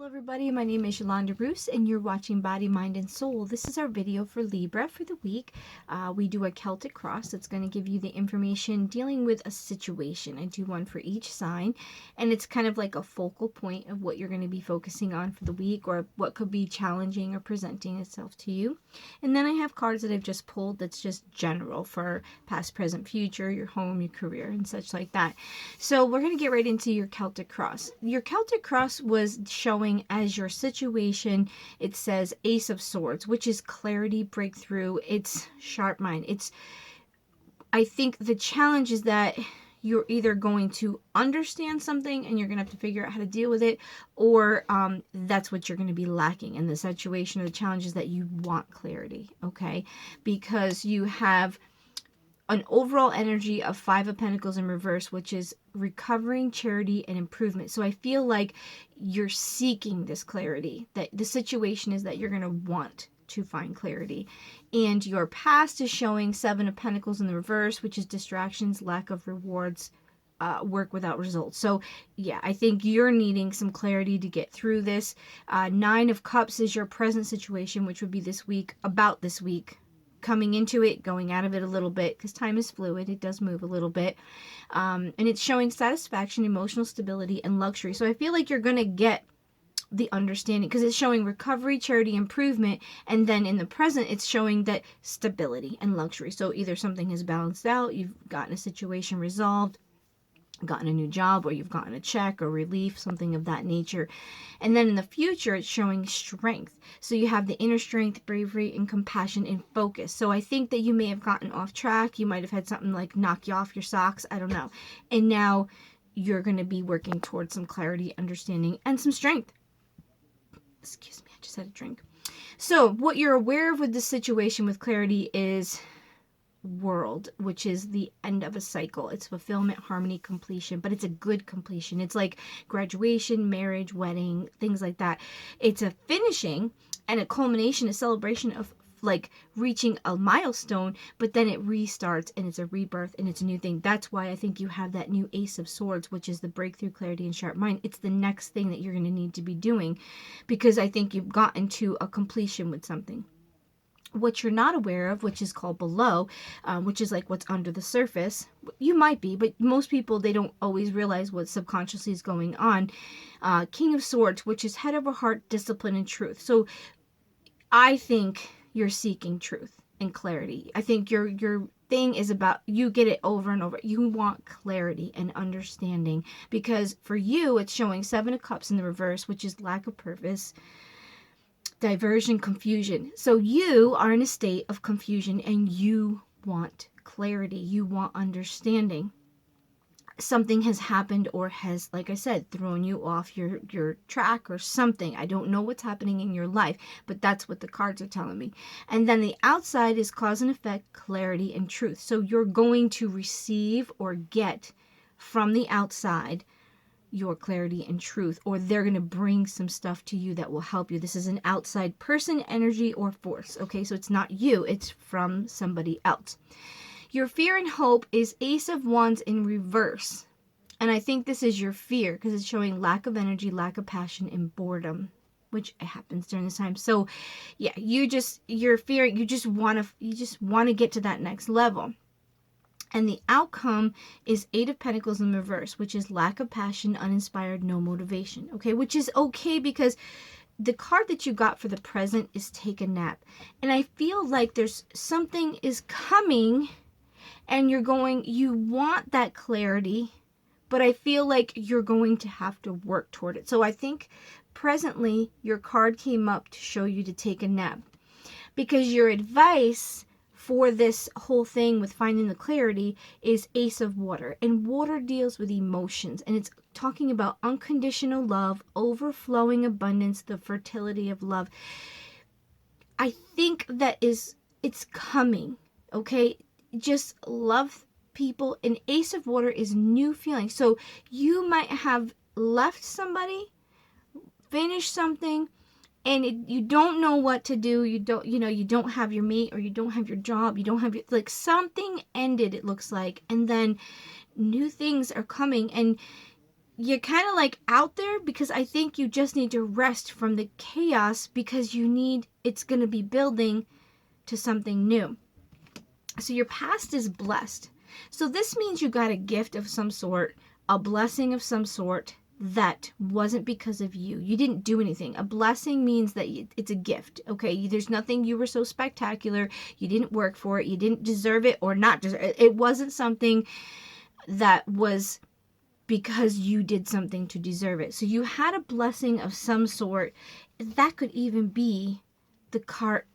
Hello everybody, my name is Yolanda Bruce and you're watching Body, Mind, and Soul. This is our video for Libra for the week. We do a Celtic cross that's going to give you the information dealing with a situation. I do one for each sign, and it's kind of like a focal point of what you're going to be focusing on for the week or what could be challenging or presenting itself to you. And then I have cards that I've just pulled that's just general for past, present, future, your home, your career, and such like that. So we're going to get right into your Celtic cross. Your Celtic cross was showing as your situation. It says Ace of Swords, which is clarity, breakthrough. It's sharp mind. I think the challenge is that you're either going to understand something and you're going to have to figure out how to deal with it, or that's what you're going to be lacking in the situation or the challenge is that you want clarity, okay? Because you have an overall energy of Five of Pentacles in reverse, which is recovering, charity, and improvement. So I feel like you're seeking this clarity, that the situation is that you're going to want to find clarity. And your past is showing Seven of Pentacles in the reverse, which is distractions, lack of rewards, work without results. So yeah, I think you're needing some clarity to get through this. Nine of Cups is your present situation, which would be this week, about this week. Coming into it, going out of it a little bit, because time is fluid. It does move a little bit. And it's showing satisfaction, emotional stability, and luxury. So I feel like you're going to get the understanding, because it's showing recovery, charity, improvement, and then in the present, it's showing that stability and luxury. So either something has balanced out, you've gotten a situation resolved, gotten a new job, or you've gotten a check or relief, something of that nature. And then in the future, it's showing strength. So you have the inner strength, bravery, and compassion and focus. So I think that you may have gotten off track. You might have had something like knock you off your socks. I don't know. And now you're going to be working towards some clarity, understanding, and some strength. Excuse me, I just had a drink. So what you're aware of with this situation with clarity is world, which is the end of a cycle. It's fulfillment, harmony, completion, but it's a good completion. It's like graduation, marriage, wedding, things like that. It's a finishing and a culmination, a celebration of like reaching a milestone, but then it restarts and it's a rebirth and it's a new thing. That's why I think you have that new Ace of Swords, which is the breakthrough, clarity, and sharp mind. It's the next thing that you're going to need to be doing, because I think you've gotten to a completion with something. What you're not aware of, which is called below, which is like what's under the surface. You might be, but most people, they don't always realize what subconsciously is going on. King of Swords, which is head over heart, discipline, and truth. So I think you're seeking truth and clarity. I think your thing is about, you get it over and over. You want clarity and understanding, because for you, it's showing Seven of Cups in the reverse, which is lack of purpose, diversion, confusion. So you are in a state of confusion and you want clarity. You want understanding. Something has happened or has, like I said, thrown you off your track or something. I don't know what's happening in your life, but that's what the cards are telling me. And then the outside is cause and effect, clarity, and truth. So you're going to receive or get from the outside your clarity and truth, or they're going to bring some stuff to you that will help you. This is an outside person, energy, or force. Okay, so it's not you, it's from somebody else. Your fear and hope is Ace of Wands in reverse. And I think this is your fear, because it's showing lack of energy, lack of passion, and boredom, which happens during this time. So yeah, you're fearing, you just want to get to that next level. And the outcome is Eight of Pentacles in reverse, which is lack of passion, uninspired, no motivation. Okay, which is okay, because the card that you got for the present is take a nap. And I feel like there's something is coming and you want that clarity, but I feel like you're going to have to work toward it. So I think presently your card came up to show you to take a nap, because your advice for this whole thing with finding the clarity is Ace of Water. And water deals with emotions. And it's talking about unconditional love, overflowing abundance, the fertility of love. I think that it's coming, okay? Just love people. And Ace of Water is new feelings. So you might have left somebody, finished something, and you don't know what to do. You don't have your mate, or you don't have your job. You don't have your, like, something ended, it looks like. And then new things are coming. And you're kind of like out there because I think you just need to rest from the chaos because it's going to be building to something new. So your past is blessed. So this means you got a gift of some sort, a blessing of some sort that wasn't because of you. You didn't do anything. A blessing means that it's a gift, okay? There's nothing you were so spectacular. You didn't work for it. You didn't deserve it or not deserve it. It wasn't something that was because you did something to deserve it. So you had a blessing of some sort. That could even be the carpet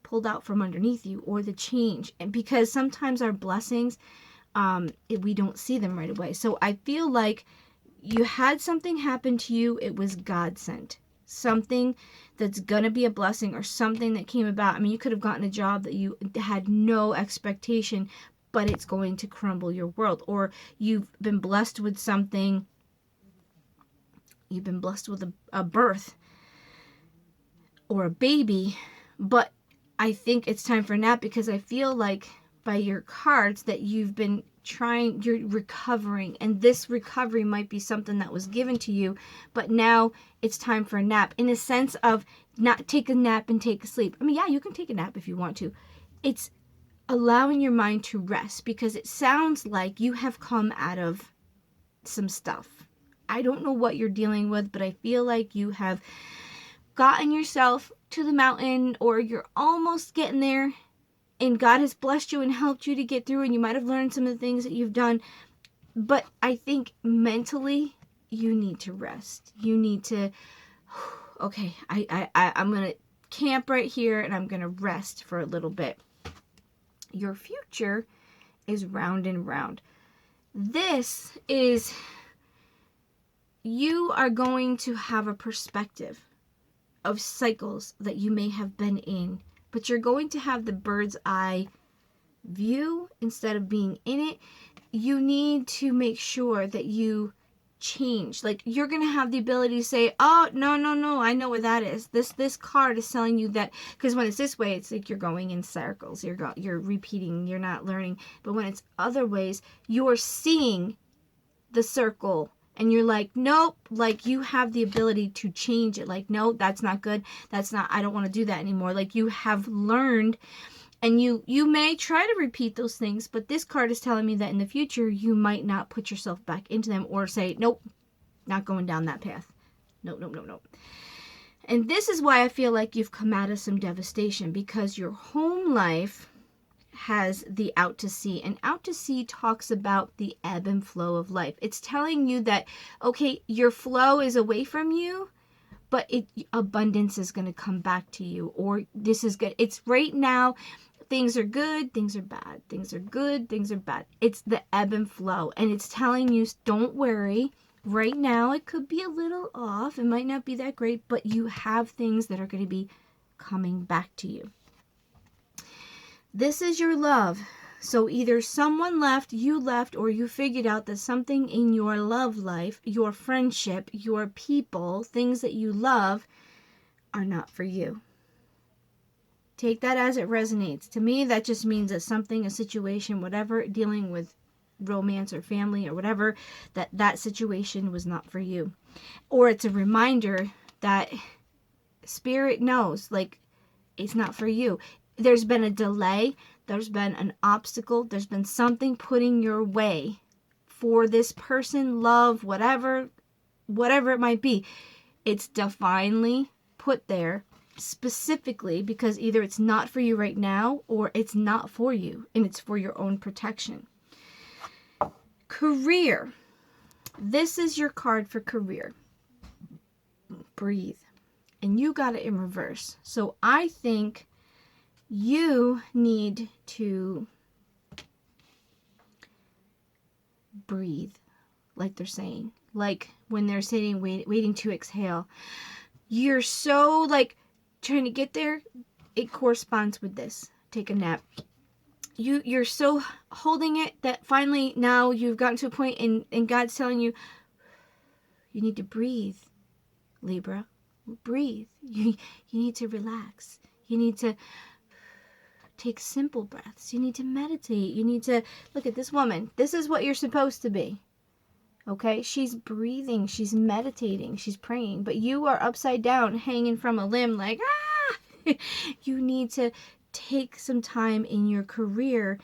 pulled out from underneath you, or the change. And because sometimes our blessings, we don't see them right away. So I feel like you had something happen to you. It was God sent. Something that's going to be a blessing, or something that came about. I mean, you could have gotten a job that you had no expectation, but it's going to crumble your world. Or you've been blessed with something. You've been blessed with a birth or a baby. But I think it's time for a nap, because I feel like by your cards that you're recovering, and this recovery might be something that was given to you, but now it's time for a nap, in a sense of not take a nap and take a sleep. I mean, yeah, you can take a nap if you want to. It's allowing your mind to rest, because it sounds like you have come out of some stuff. I don't know what you're dealing with, but I feel like you have gotten yourself to the mountain, or you're almost getting there, and God has blessed you and helped you to get through, and you might have learned some of the things that you've done. But I think mentally you need to rest. You need to, okay, I'm going to camp right here, and I'm going to rest for a little bit. Your future is round and round. This is, you are going to have a perspective of cycles that you may have been in, but you're going to have the bird's eye view instead of being in it. You need to make sure that you change. Like, you're going to have the ability to say, oh, no, I know what that is. This card is telling you that, because when it's this way, it's like you're going in circles. You're repeating, you're not learning. But when it's other ways, you're seeing the circle, and you're like, nope, like you have the ability to change it. Like, no, that's not good. I don't want to do that anymore. Like, you have learned. And you may try to repeat those things, but this card is telling me that in the future, you might not put yourself back into them, or say, nope, not going down that path. Nope. And this is why I feel like you've come out of some devastation, because your home life has the out to sea. And out to sea talks about the ebb and flow of life. It's telling you that, okay, your flow is away from you, but abundance is going to come back to you, or this is good. It's right now. Things are good, things are bad. Things are good, things are bad. It's the ebb and flow. And it's telling you, don't worry. Right now, it could be a little off. It might not be that great, but you have things that are going to be coming back to you. This is your love. So either someone left, you left, or you figured out that something in your love life, your friendship, your people, things that you love are not for you. Take that as it resonates. To me, that just means that something, a situation, whatever, dealing with romance or family or whatever, that situation was not for you. Or it's a reminder that Spirit knows, like, it's not for you. There's been a delay. There's been an obstacle. There's been something putting your way for this person, love, whatever it might be. It's divinely put there, specifically because either it's not for you right now, or it's not for you, and it's for your own protection. Career. This is your card for career. Breathe. And you got it in reverse. So I think you need to breathe, like they're saying. Like when they're saying waiting to exhale. You're so like trying to get there. It corresponds with this. Take a nap. You're so holding it that finally now you've gotten to a point, and God's telling you, you need to breathe, Libra. Breathe. You need to relax. You need to take simple breaths. You need to meditate. You need to look at this woman. This is what you're supposed to be. Okay, she's breathing, she's meditating, she's praying, but you are upside down hanging from a limb like, ah! You need to take some time in your career.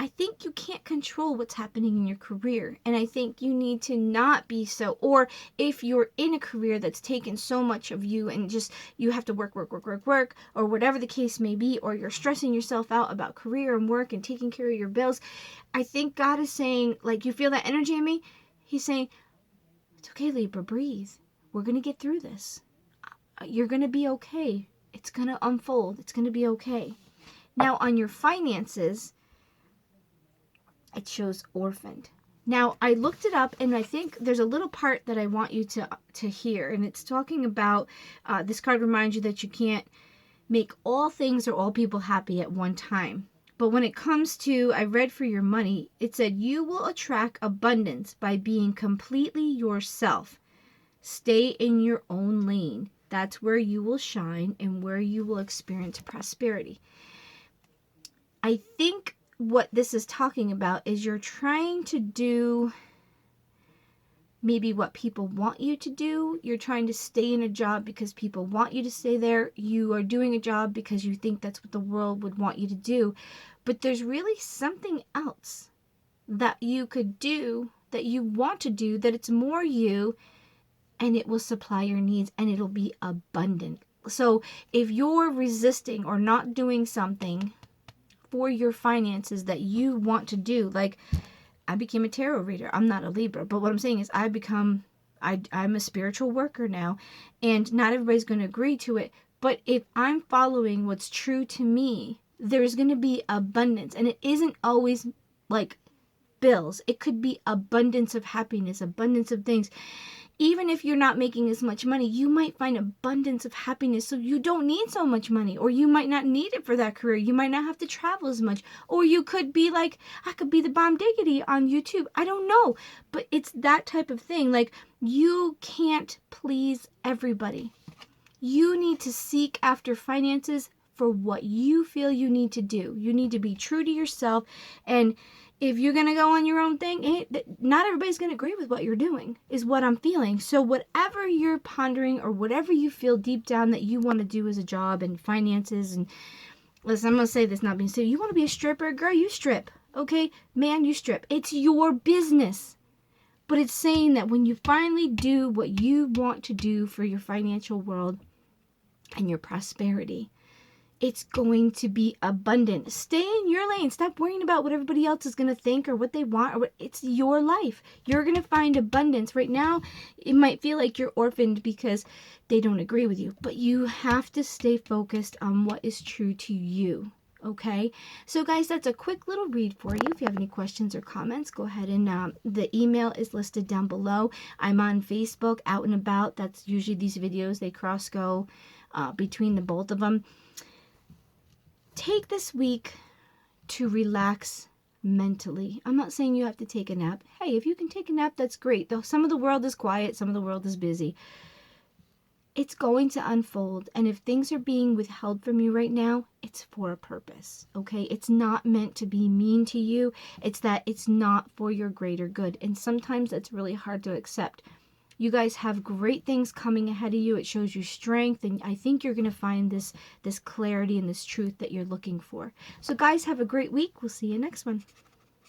I think you can't control what's happening in your career. And I think you need to not be so, or if you're in a career that's taken so much of you and just you have to work, or whatever the case may be, or you're stressing yourself out about career and work and taking care of your bills. I think God is saying, like, you feel that energy in me? He's saying, it's okay, Libra, breathe. We're going to get through this. You're going to be okay. It's going to unfold. It's going to be okay. Now, on your finances, it shows orphaned. Now, I looked it up, and I think there's a little part that I want you to hear, and it's talking about, this card reminds you that you can't make all things or all people happy at one time. But when it comes to, I read for your money, it said you will attract abundance by being completely yourself. Stay in your own lane. That's where you will shine and where you will experience prosperity. I think what this is talking about is you're trying to do maybe what people want you to do. You're trying to stay in a job because people want you to stay there. You are doing a job because you think that's what the world would want you to do. But there's really something else that you could do, that you want to do, that it's more you, and it will supply your needs, and it'll be abundant. So if you're resisting or not doing something for your finances that you want to do, like I became a tarot reader. I'm not a Libra, but what I'm saying is I'm a spiritual worker now, and not everybody's going to agree to it. But if I'm following what's true to me, there's going to be abundance, and it isn't always like bills. It could be abundance of happiness, abundance of things. Even if you're not making as much money, you might find abundance of happiness, so you don't need so much money, or you might not need it for that career. You might not have to travel as much, or you could be like, I could be the bomb diggity on YouTube. I don't know, but it's that type of thing. Like, you can't please everybody. You need to seek after finances for what you feel you need to do. You need to be true to yourself, and if you're going to go on your own thing, not everybody's going to agree with what you're doing, is what I'm feeling. So whatever you're pondering or whatever you feel deep down that you want to do as a job and finances, and listen, I'm going to say this not being silly. You want to be a stripper? Girl, you strip. Okay? Man, you strip. It's your business. But it's saying that when you finally do what you want to do for your financial world and your prosperity, it's going to be abundant. Stay in your lane. Stop worrying about what everybody else is going to think or what they want. It's your life. You're going to find abundance. Right now, it might feel like you're orphaned because they don't agree with you. But you have to stay focused on what is true to you. Okay? So guys, that's a quick little read for you. If you have any questions or comments, go ahead and the email is listed down below. I'm on Facebook, Out and About. That's usually these videos. They cross-go between the both of them. Take this week to relax mentally. I'm not saying you have to take a nap. Hey, if you can take a nap, that's great. Though some of the world is quiet, some of the world is busy. It's going to unfold. And if things are being withheld from you right now, it's for a purpose. Okay? It's not meant to be mean to you. It's that it's not for your greater good. And sometimes that's really hard to accept. You guys have great things coming ahead of you. It shows you strength, and I think you're going to find this clarity and this truth that you're looking for. So guys, have a great week. We'll see you next one.